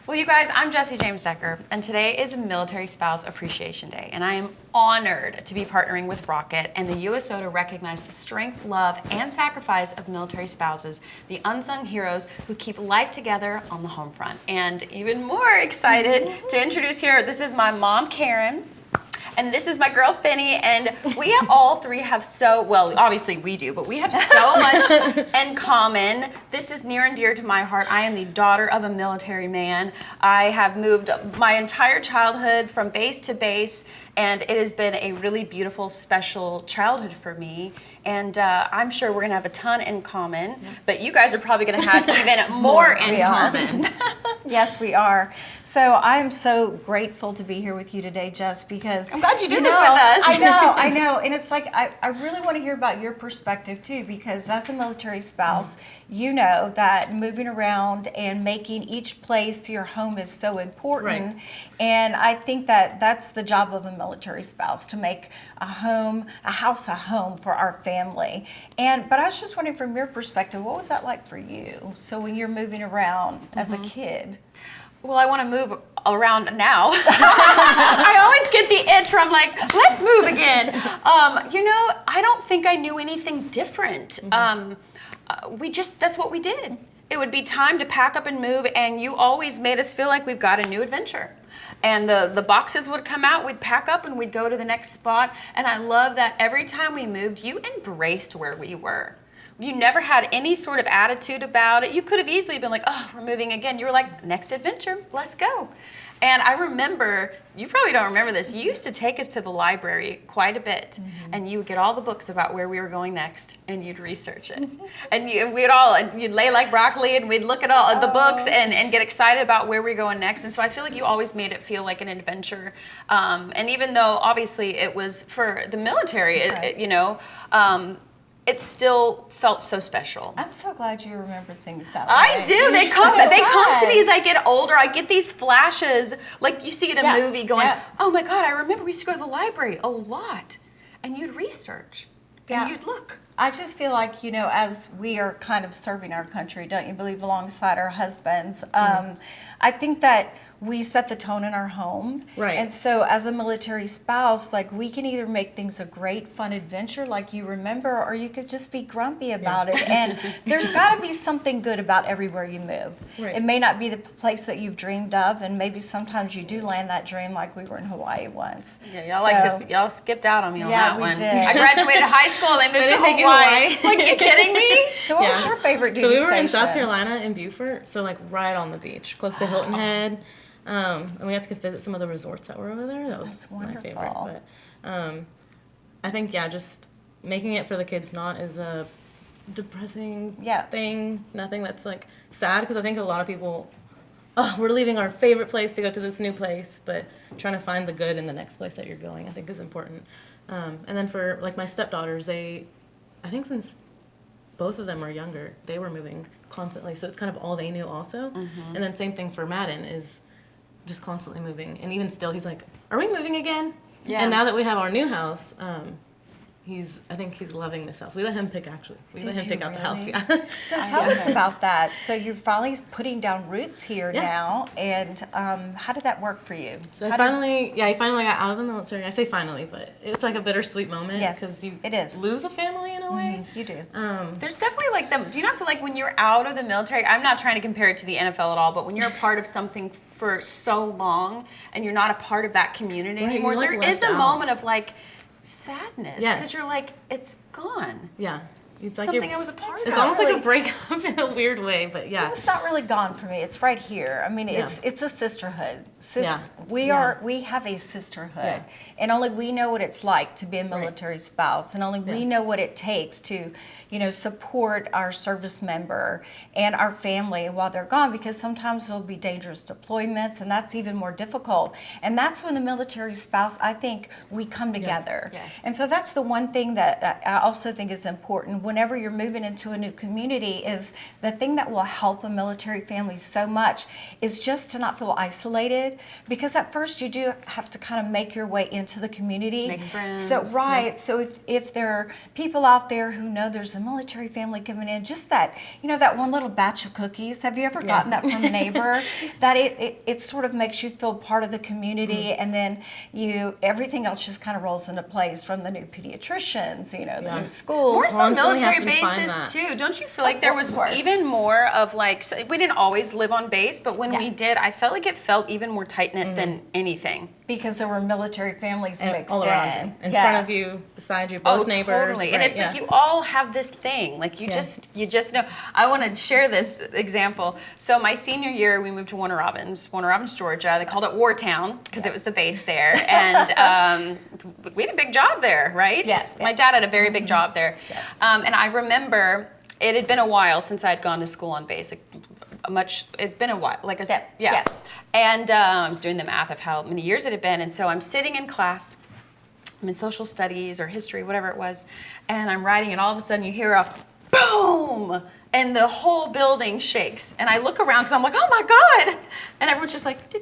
Well, you guys, I'm Jessie James Decker, and today is Military Spouse Appreciation Day, and I am honored to be partnering with Rocket and the USO to recognize the strength, love, and sacrifice of military spouses, the unsung heroes who keep life together on the home front. And even more excited to introduce here, this is my mom, Karen, and this is my girl, Fenny, and we all three have well, obviously we do, but we have so much in common. This is near and dear to my heart. I am the daughter of a military man. I have moved my entire childhood from base to base, and it has been a really beautiful, special childhood for me. And I'm sure we're gonna have a ton in common, but you guys are probably gonna have even more in common. Yes, we are. So I'm so grateful to be here with you today, Jess, because I'm glad you did this with us. I know. And it's like, I really want to hear about your perspective too, because as a military spouse, you know that moving around and making each place your home is so important. Right. And I think that that's the job of a military spouse, to make a house a home for our family. But I was just wondering, from your perspective, what was that like for you? So when you're moving around as a kid? Well, I want to move around now. I always get the itch from like, let's move again. I don't think I knew anything different. That's what we did. It would be time to pack up and move, and you always made us feel like we've got a new adventure. And the boxes would come out, we'd pack up, and we'd go to the next spot. And I love that every time we moved, you embraced where we were. You never had any sort of attitude about it. You could have easily been like, oh, we're moving again. You were like, next adventure, let's go. And I remember, you probably don't remember this, you used to take us to the library quite a bit, and you would get all the books about where we were going next, and you'd research it. And you'd lay like broccoli, and we'd look at all the books and get excited about where we're going next. And so I feel like you always made it feel like an adventure. And even though obviously it was for the military, it still felt so special. I'm so glad you remember things that way. I do. They come to me as I get older. I get these flashes, like you see in a movie going, oh my God, I remember we used to go to the library a lot. And you'd research, and you'd look. I just feel like, as we are kind of serving our country, don't you believe, alongside our husbands, I think that we set the tone in our home. Right. And so as a military spouse, like, we can either make things a great, fun adventure like you remember, or you could just be grumpy about it. And there's got to be something good about everywhere you move. Right. It may not be the place that you've dreamed of, and maybe sometimes you do land that dream, like we were in Hawaii once. Yeah, y'all skipped out on me on that one. Yeah, we did. I graduated high school, they moved to Hawaii. Like, you kidding me? So what was your favorite duty station? So we were station? in South Carolina in Beaufort, so like right on the beach, close to Hilton Head. And we got to visit some of the resorts that were over there. That was my favorite. But I think, just making it for the kids not as a depressing thing, nothing that's like sad, because I think a lot of people, we're leaving our favorite place to go to this new place, but trying to find the good in the next place that you're going, I think, is important. And then for like my stepdaughters, I think since both of them are younger, they were moving constantly, so it's kind of all they knew also. And then same thing for Madden, is just constantly moving. And even still, he's like, are we moving again? Yeah. And now that we have our new house, I think he's loving this house. We let him pick, actually. We let him pick out the house, So tell us about that. So you're finally putting down roots here now, and how did that work for you? So he finally got out of the military. I say finally, but it's like a bittersweet moment. Yes, because you it is. lose a family in a way. You do. There's definitely do you not feel like when you're out of the military, I'm not trying to compare it to the NFL at all, but when you're a part of something for so long and you're not a part of that community anymore, there is a moment of like sadness, because you're like, it's gone. Yeah. It's like something I was a part of. It's almost like a breakup in a weird way, but It's not really gone for me. It's right here. I mean, it's a sisterhood. We have a sisterhood, and only we know what it's like to be a military spouse, and only we know what it takes to, support our service member and our family while they're gone, because sometimes there'll be dangerous deployments, and that's even more difficult. And that's when the military spouse, I think, we come together. Yes. And so that's the one thing that I also think is important. whenever you're moving into a new community is the thing that will help a military family so much is just to not feel isolated, because at first you do have to kind of make your way into the community. Making friends. So so if there are people out there who know there's a military family coming in, just that, that one little batch of cookies, have you ever gotten that from a neighbor? That it sort of makes you feel part of the community, and then everything else just kind of rolls into place, from the new pediatricians, the new schools. More so Constantly military having to find bases that. too. Don't you feel like there was even more of like, so we didn't always live on base, but when we did, I felt like it felt even more tight-knit than anything. Because there were military families mixed all around you, in front of you, beside you, both neighbors. Totally. And it's like you all have this thing. Like you just know. I want to share this example. So my senior year, we moved to Warner Robins, Georgia. They called it Wartown because it was the base there. And we had a big job there, right? Yeah. My dad had a very big job there. Yeah. And I remember it had been a while since I had gone to school on base. It'd been a while. And I was doing the math of how many years it had been. And so I'm sitting in class. I'm in social studies or history, whatever it was. And I'm writing, and all of a sudden you hear a boom, and the whole building shakes. And I look around because I'm like, oh my God. And everyone's just like, do.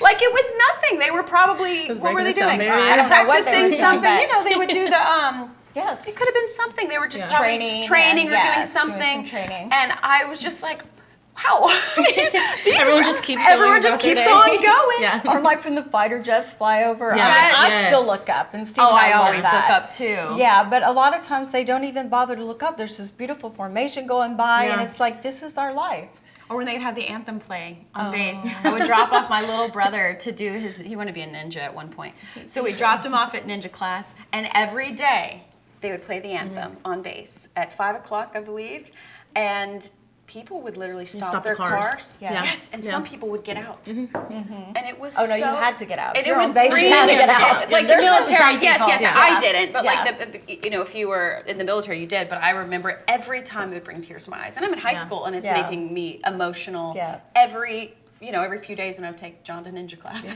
Like it was nothing. They were probably, what were they doing? Practicing something. They would do the, yes. It could have been something. They were just training or doing something. Doing some training. And I was just like, wow. Everyone just keeps on going. Yeah. Or like when the fighter jets fly over. Yes. I still look up. And Steve and I always look up too. Yeah, but a lot of times they don't even bother to look up. There's this beautiful formation going by, and it's like, this is our life. Or when they'd have the anthem play on base. I would drop off my little brother to do he wanted to be a ninja at one point. So we dropped him off at ninja class, and every day they would play the anthem on base at 5 o'clock, I believe. And people would literally stop their cars. Yeah. Yes, and some people would get out. And it was you had to get out. And it would base you had to get out. Like the military, yes, I didn't. But Yeah. like if you were in the military, you did. But I remember every time it would bring tears to my eyes. And I'm in high school, and it's making me emotional every few days when I would take John to ninja class.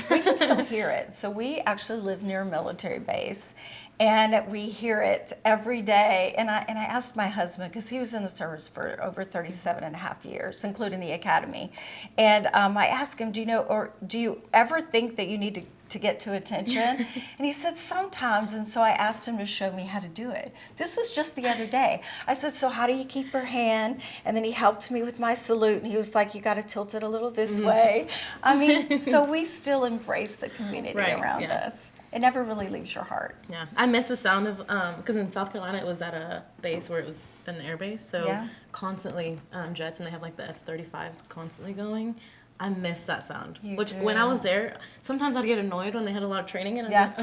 We can still hear it. So we actually live near a military base, and we hear it every day. And I asked my husband, because he was in the service for over 37 and a half years, including the academy. And I asked him, do you ever think that you need to get to attention? And he said sometimes. And so I asked him to show me how to do it. This was just the other day. I said, so how do you keep your hand? And then he helped me with my salute, and he was like, you got to tilt it a little this way. I mean, so we still embrace the community around us. It never really leaves your heart. Yeah, I miss the sound of, because in South Carolina it was at a base where it was an air base, so constantly jets, and they have like the F-35s constantly going. I miss that sound. When I was there, sometimes I'd get annoyed when they had a lot of training, and I'm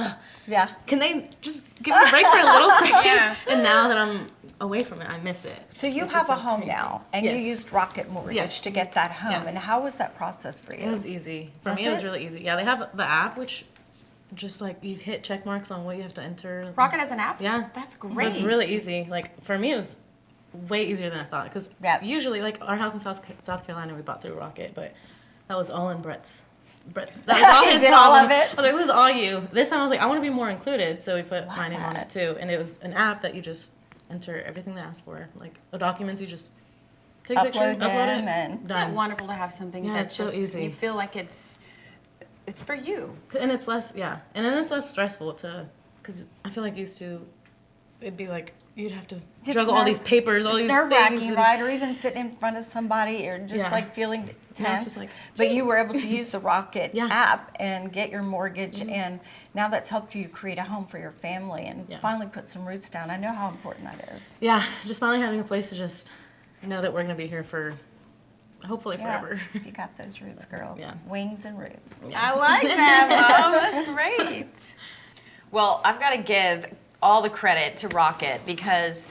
like, can they just give me a break for a little second? And now that I'm away from it, I miss it. So you have a home now, and you used Rocket Mortgage to get that home. And how was that process for you? It was easy. For me, it was really easy. Yeah, they have the app, which just like you hit check marks on what you have to enter. Rocket has an app? Yeah. That's great. So it's really easy. Like for me, it was way easier than I thought, because usually like our house in South Carolina we bought through Rocket, but that was all in Brett's. That was all his problem. All of it? I was like, this is all you. This time I was like, I want to be more included, so we put my name on it too. And it was an app that you just enter everything they ask for. Like the documents, you just take a picture, upload it, and it's not wonderful to have something that's so easy. You feel like it's for you. And it's less, and then it's less stressful because I feel like it'd be like, you'd have to juggle all these papers, all these things. It's nerve-wracking, right? Or even sitting in front of somebody, or just like feeling tense. But you were able to use the Rocket app and get your mortgage, and now that's helped you create a home for your family and finally put some roots down. I know how important that is. Yeah, just finally having a place to just know that we're going to be here for hopefully forever. You got those roots, girl. Yeah. Wings and roots. Yeah. I like that, Mom. That's great. Well, I've got to give all the credit to Rocket, because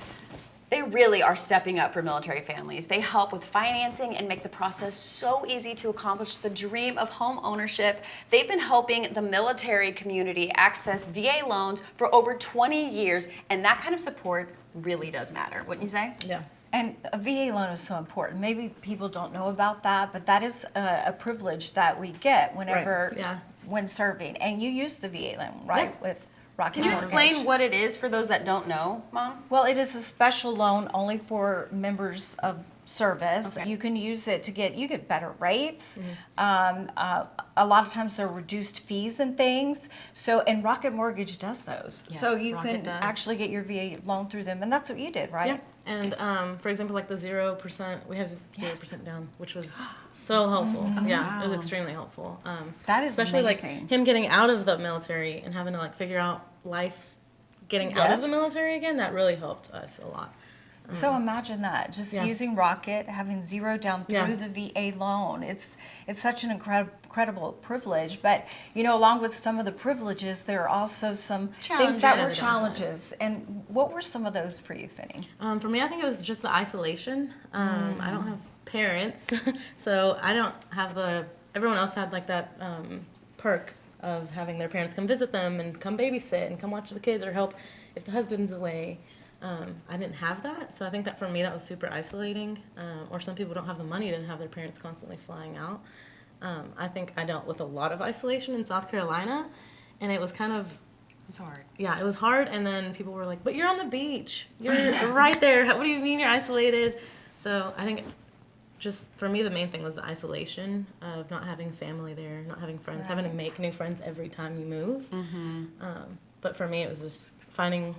they really are stepping up for military families. They help with financing and make the process so easy to accomplish the dream of home ownership. They've been helping the military community access VA loans for over 20 years, and that kind of support really does matter, wouldn't you say? Yeah. And a VA loan is so important. Maybe people don't know about that, but that is a privilege that we get when serving. And you use the VA loan, right? With Rocket Can you Mortgage. explain what it is for those that don't know, Mom? Well, it is a special loan only for members of service. Okay. You can use it to get better rates. A lot of times there are reduced fees and things. So, and Rocket Mortgage does those. So Yes, you Rocket can does. actually get your VA loan through them, and that's what you did, right? Yeah. And for example, like the 0%, we had 0% down, which was so helpful. Yeah, it was extremely helpful. That is especially amazing. like him getting out of the military and having to like figure out life, getting out of the Yes. military again. That really helped us a lot. So imagine that, just Yeah. using Rocket, having zero down through Yeah. the VA loan. It's such an incredible privilege. But you know, along with some of the privileges, there are also some things that were Challenges. challenges. And what were some of those for you, Fenny? For me, I think it was just the isolation. I don't have parents, so I don't have everyone else had like that perk of having their parents come visit them and come babysit and come watch the kids or help if the husband's away. I didn't have that, so I think that for me that was super isolating. Or some people don't have the money to have their parents constantly flying out. I think I dealt with a lot of isolation in South Carolina, and it was kind of, It's hard. yeah, it was hard. And then people were like, "But you're on the beach. You're right there. What do you mean you're isolated?" So I think just for me the main thing was the isolation of not having family there, not having friends, having to make new friends every time you move. But for me it was just finding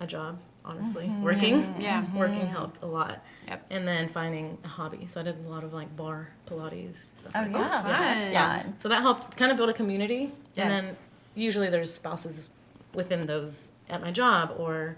a job. Honestly, working. Yeah. Working helped a lot. Yep. And then finding a hobby. So I did a lot of like bar, Pilates, stuff Oh like yeah, that. that's fun. fun. So that helped kind of build a community. And Yes. then usually there's spouses within those at my job or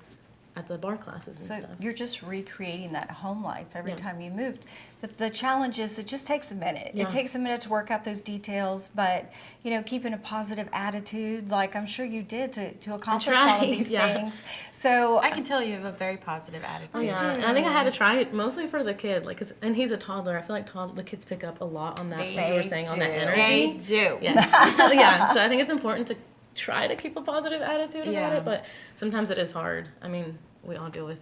at the bar classes So and stuff. you're just recreating that home life every Yeah. time you moved. But the challenge is it just takes a minute. Yeah. It takes a minute to work out those details, but you know, keeping a positive attitude, like I'm sure you did to accomplish all of tried, these yeah. things. So I can tell you have a very positive attitude. Yeah, and I think I had to try it mostly for the kid, like, and he's a toddler. I feel like the kids pick up a lot on that. They Like you were saying on that do. energy. They do. Yes. Yeah. So I think it's important to try to keep a positive attitude about Yeah. it, but sometimes it is hard. I mean, we all deal with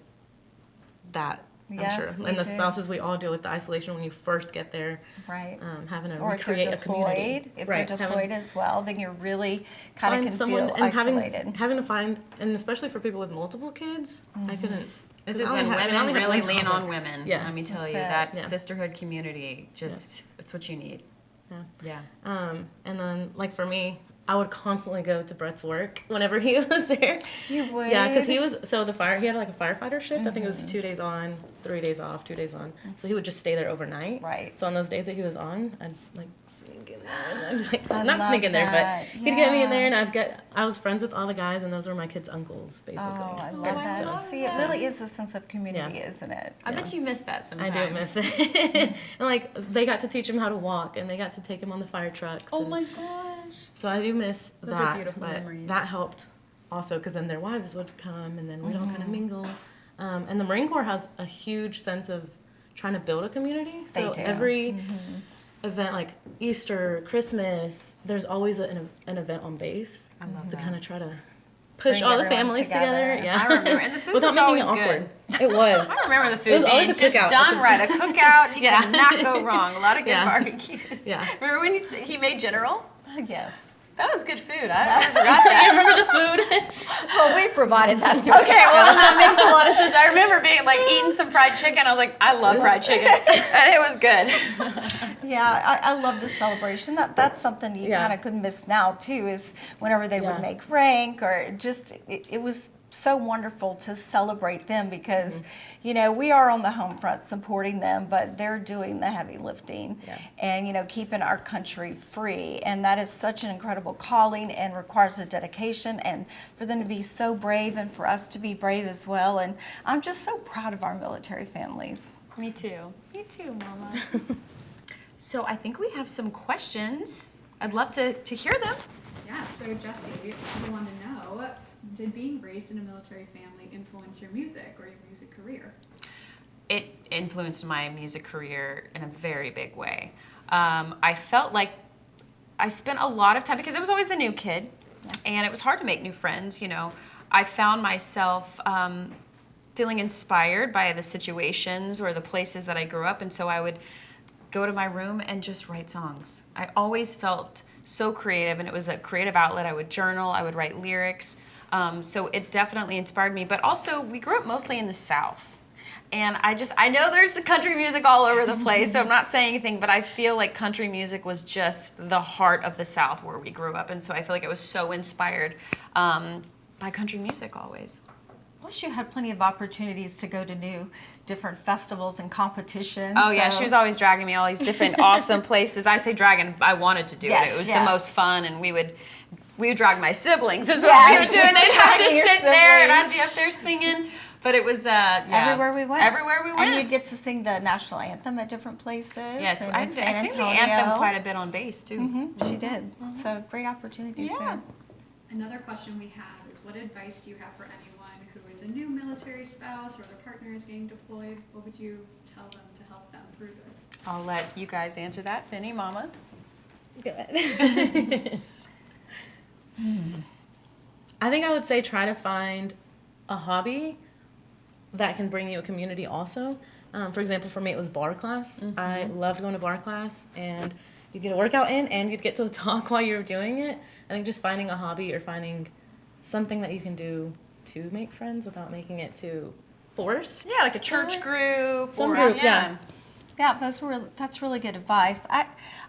that. Yes, I'm sure. we And the do. spouses, we all deal with the isolation when you first get there. right. Having to Or if they're recreate a community. deployed, if Right, they're having- deployed as well, then you're really kind of find can someone feel and isolated. having to find, and especially for people with multiple kids, I couldn't. This 'cause is I when only had- I women only had really one lean toddler. on women. Yeah. Let me tell That's you, it. that Yeah. sisterhood community, just, it's what you need. Yeah. Yeah. And then, like, for me, I would constantly go to Brett's work whenever he was there. You would? Yeah, because he was, so he had like a firefighter shift. I think it was 2 days on, 3 days off, 2 days on. So he would just stay there overnight. Right. So on those days that he was on, I'd like sneak in there. And I'd, like, I not love sneak in there, that. but he'd get me in Yeah. there and I was friends with all the guys and those were my kids' uncles, basically. Oh, I I love that. love See, it that. really is a sense of community, Yeah. isn't it? I bet you miss that I sometimes. do miss it. And like, they got to teach him how to walk and they got to take him on the fire trucks. Oh and, my gosh. So I do miss Those that, are beautiful but memories. that helped also because then their wives would come and then we'd all kind of mingle. And the Marine Corps has a huge sense of trying to build a community. So do. every event like Easter, Christmas, there's always an event on base to kind of try to push Bring all the everyone families together. together. Yeah, I remember, and the food without was making always it awkward. good. It was. I remember the It food was always being a just cookout. done right. A cookout, you Yeah. cannot go wrong. A lot of good Yeah. barbecues. Yeah. Remember when he made General? Yes. That was good food. I forgot that. You remember the food? Well, we provided that. Okay, well that makes a lot of sense. I remember being like eating some fried chicken. I was like, I love fried chicken, and it was good. Yeah, I love the celebration. That's something you Yeah. kind of could miss now too. Is whenever they Yeah. would make rank or just it was so wonderful to celebrate them because you know we are on the home front supporting them, but they're doing the heavy lifting Yeah. and you know keeping our country free, and that is such an incredible calling and requires a dedication, and for them to be so brave and for us to be brave as well. And I'm just so proud of our military families. Me too. Me too, Mama. So I think we have some questions. I'd love to hear them. Yeah, so Jessie, we want to know, did being raised in a military family influence your music or your music career? It influenced my music career in a very big way. I felt like I spent a lot of time, because I was always the new kid, and it was hard to make new friends, you know. I found myself feeling inspired by the situations or the places that I grew up, and so I would go to my room and just write songs. I always felt so creative, and it was a creative outlet. I would journal, I would write lyrics. So it definitely inspired me. But also, we grew up mostly in the South. And I know there's country music all over the place, so I'm not saying anything, but I feel like country music was just the heart of the South where we grew up. And so I feel like I was so inspired by country music always. Plus, you had plenty of opportunities to go to different festivals and competitions. Oh, yeah, she was always dragging me all these different awesome places. I say dragging, I wanted to do it. It was the most fun, and we would drag my siblings is what we would do, and they'd have to sit there, and I'd be up there singing. But it was, everywhere we went. Everywhere we went. And you'd get to sing the national anthem at different places. Yes, I San sang the Antonio. anthem quite a bit on bass, too. Mm-hmm, she did. So great opportunities there. Another question we have is, what advice do you have for anyone who is a new military spouse or their partner is getting deployed? What would you tell them to help them through this? I'll let you guys answer that. Fenny, Mama. Go ahead. I think I would say try to find a hobby that can bring you a community also. For example, for me, it was bar class. I loved going to bar class, and you get a workout in, and you'd get to talk while you're doing it. I think just finding a hobby or finding something that you can do to make friends without making it too forced. Yeah, like a church group. Some group, yeah. Yeah, that's really good advice.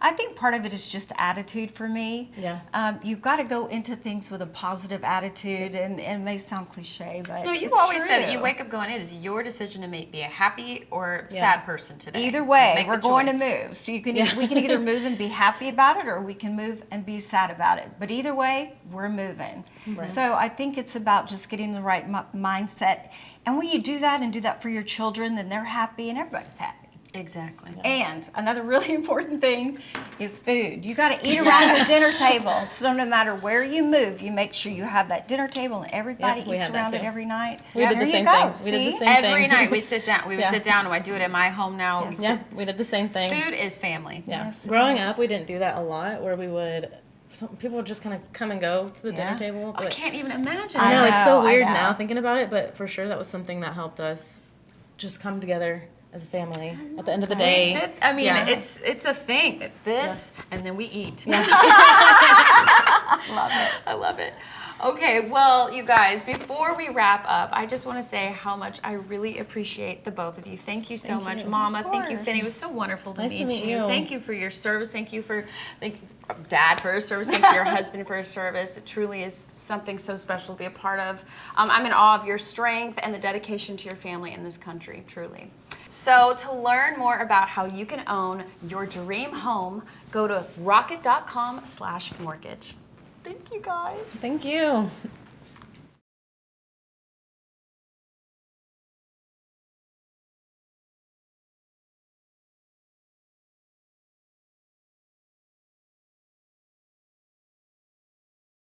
I think part of it is just attitude for me. Yeah. You've got to go into things with a positive attitude, and it may sound cliche, but No, you've it's always said that true. you wake up going, it is your decision to be a happy or sad person today. Either So way, make we're the going to choice. move. So we can either move and be happy about it, or we can move and be sad about it. But either way, we're moving. Right. So I think it's about just getting the right mindset. And when you do that and do that for your children, then they're happy and everybody's happy. Exactly. And another really important thing is food. You got to eat around your dinner table. So no matter where you move, you make sure you have that dinner table, and everybody Yeah, we eats had that around it too. every night. We did there the you same go. thing. We did the See? same Every thing. night we sit down. We would Yeah. sit down, and I do it at my home now. Yes. Yeah, we did the same thing. Food is family. Yeah. Yes, it Growing is. up, we didn't do that a lot, where we would, some people would just kind of come and go to the dinner Yeah. table. I But can't even imagine. I know, I it's so know, I weird know. now thinking about it, but for sure that was something that helped us just come together as a family at the end of the day. I mean, Yeah. it's a thing. This, and then we eat. Love it. I love it. Okay, well, you guys, before we wrap up, I just want to say how much I really appreciate the both of you. Thank you so much, you. Mama. Of Thank you, course. Fenny. It was so wonderful to Nice to meet meet you. you. Thank you for your service. Thank you, Dad, for his service. Thank you, your husband, for his service. It truly is something so special to be a part of. I'm in awe of your strength and the dedication to your family in this country, truly. So to learn more about how you can own your dream home, go to rocket.com/mortgage. Thank you, guys. Thank you.